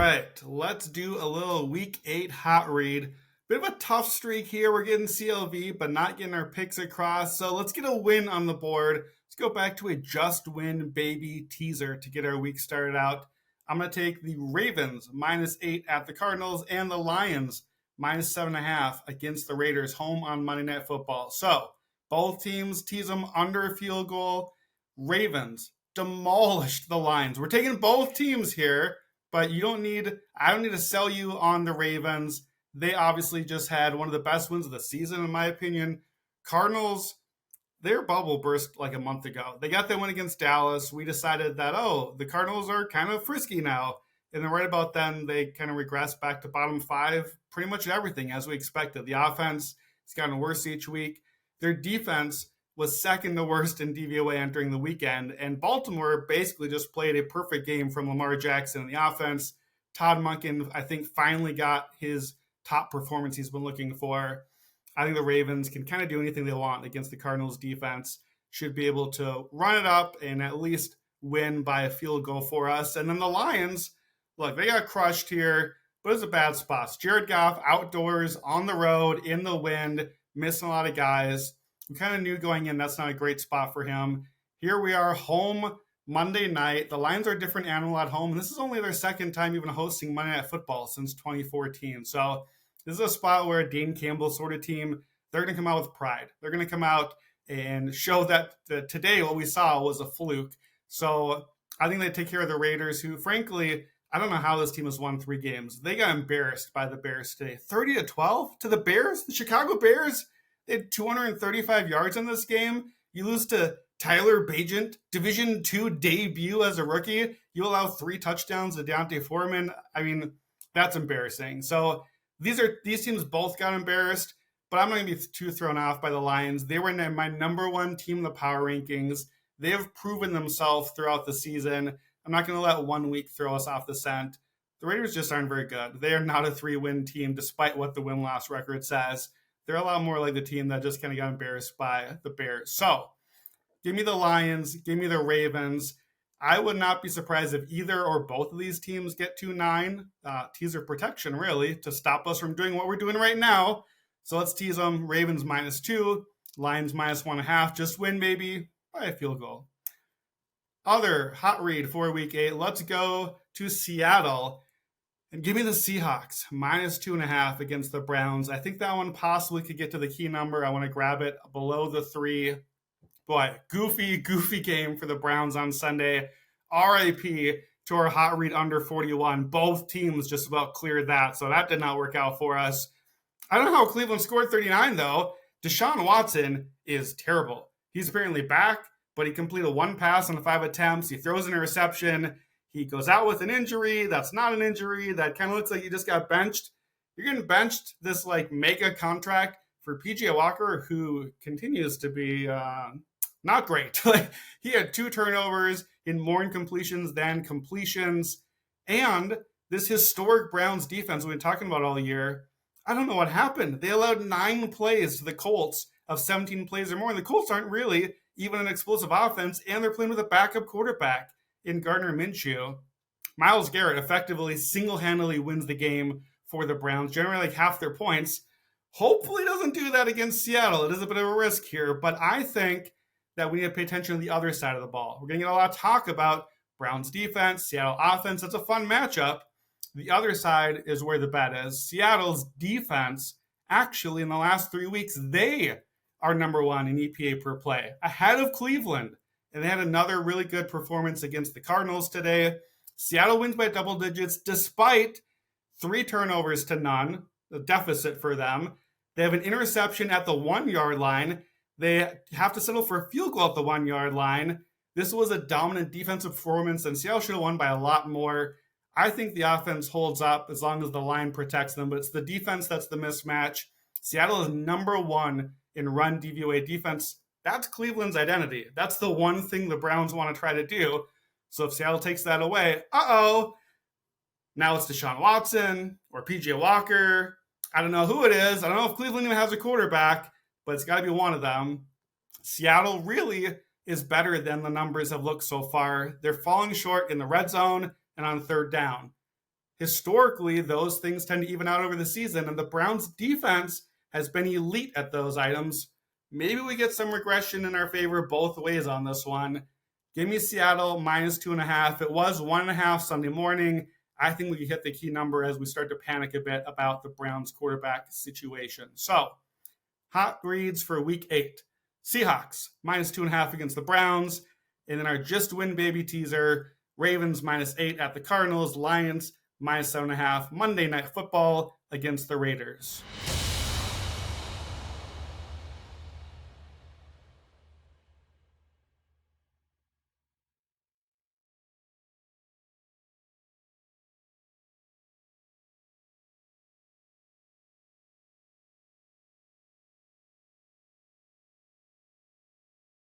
right, let's do a little week 8 hot read. Bit of a tough streak here. We're getting CLV, but not getting our picks across. So let's get a win on the board. Let's go back to a just win baby teaser to get our week started out. I'm going to take the Ravens -8 at the Cardinals and the Lions -7.5 against the Raiders home on Monday Night Football. So both teams tease them under a field goal. Ravens demolished the Lions. We're taking both teams here, but I don't need to sell you on the Ravens. They obviously just had one of the best wins of the season, in my opinion. Cardinals, their bubble burst like a month ago. They got that win against Dallas. We decided that, the Cardinals are kind of frisky now. And then right about then, they kind of regressed back to bottom 5, pretty much everything as we expected. The offense has gotten worse each week. Their defense was second to worst in DVOA entering the weekend. And Baltimore basically just played a perfect game from Lamar Jackson in the offense. Todd Monken, I think, finally got his top performance he's been looking for. I think the Ravens can kind of do anything they want against the Cardinals defense. Should be able to run it up and at least win by a field goal for us. And then the Lions, look, they got crushed here, but it's a bad spot. Jared Goff outdoors, on the road, in the wind, missing a lot of guys. We kind of knew going in that's not a great spot for him. Here we are, home Monday night. The Lions are a different animal at home, and this is only their second time even hosting Monday Night Football since 2014. So this is a spot where a Dane Campbell sort of team, they're going to come out with pride. They're going to come out and show that today what we saw was a fluke. So I think they take care of the Raiders, who, frankly, I don't know how this team has won 3 games. They got embarrassed by the Bears today. 30-12 to the Bears? The Chicago Bears? They had 235 yards in this game. You lose to Tyler Bagent, Division II debut as a rookie. You allow 3 touchdowns to Deontay Foreman. I mean, that's embarrassing. So these teams both got embarrassed, but I'm not going to be too thrown off by the Lions. They were my number 1 team in the power rankings. They have proven themselves throughout the season. I'm not going to let 1 week throw us off the scent. The Raiders just aren't very good. They are not a 3-win team, despite what the win-loss record says. They're a lot more like the team that just kind of got embarrassed by the Bears. So give me the Lions, give me the Ravens. I would not be surprised if either or both of these teams get 2-9. Teaser protection, really, to stop us from doing what we're doing right now. So let's tease them. Ravens -2, Lions -1.5. Just win, maybe, by a field goal. Other hot read for week 8. Let's go to Seattle. And give me the Seahawks, -2.5 against the Browns. I think that one possibly could get to the key number. I want to grab it below the 3. Boy, goofy game for the Browns on Sunday. RIP to our hot read under 41. Both teams just about cleared that, so that did not work out for us. I don't know how Cleveland scored 39, though. Deshaun Watson is terrible. He's apparently back, but he completed 1 pass on 5 attempts. He throws an interception. He goes out with an injury. That's not an injury. That kind of looks like he just got benched. You're getting benched this mega contract for PJ Walker, who continues to be not great. He had 2 turnovers in more incompletions than completions. And this historic Browns defense we've been talking about all year, I don't know what happened. They allowed 9 plays to the Colts of 17 plays or more. And the Colts aren't really even an explosive offense, and they're playing with a backup quarterback in Gardner Minshew. Myles Garrett effectively single-handedly wins the game for the Browns, generally half their points. Hopefully doesn't do that against Seattle. It is a bit of a risk here, but I think that we need to pay attention to the other side of the ball. We're going to get a lot of talk about Browns defense, Seattle offense. That's a fun matchup. The other side is where the bet is. Seattle's defense, actually, in the last 3 weeks, they are number 1 in EPA per play, ahead of Cleveland. And they had another really good performance against the Cardinals today. Seattle wins by double digits despite 3 turnovers to none, the deficit for them. They have an interception at the 1-yard line. They have to settle for a field goal at the 1-yard line. This was a dominant defensive performance, and Seattle should have won by a lot more. I think the offense holds up as long as the line protects them, but it's the defense that's the mismatch. Seattle is number 1 in run DVOA defense. That's Cleveland's identity. That's the one thing the Browns want to try to do. So if Seattle takes that away, now it's Deshaun Watson or PJ Walker. I don't know who it is. I don't know if Cleveland even has a quarterback, but it's got to be one of them. Seattle really is better than the numbers have looked so far. They're falling short in the red zone and on 3rd down. Historically, those things tend to even out over the season, and the Browns' defense has been elite at those items. Maybe we get some regression in our favor both ways on this one. Give me Seattle -2.5. It was 1.5 Sunday morning. I think we could hit the key number as we start to panic a bit about the Browns quarterback situation. So, hot reads for week 8. Seahawks -2.5 against the Browns. And then our just win baby teaser, Ravens -8 at the Cardinals, Lions -7.5, Monday Night Football against the Raiders.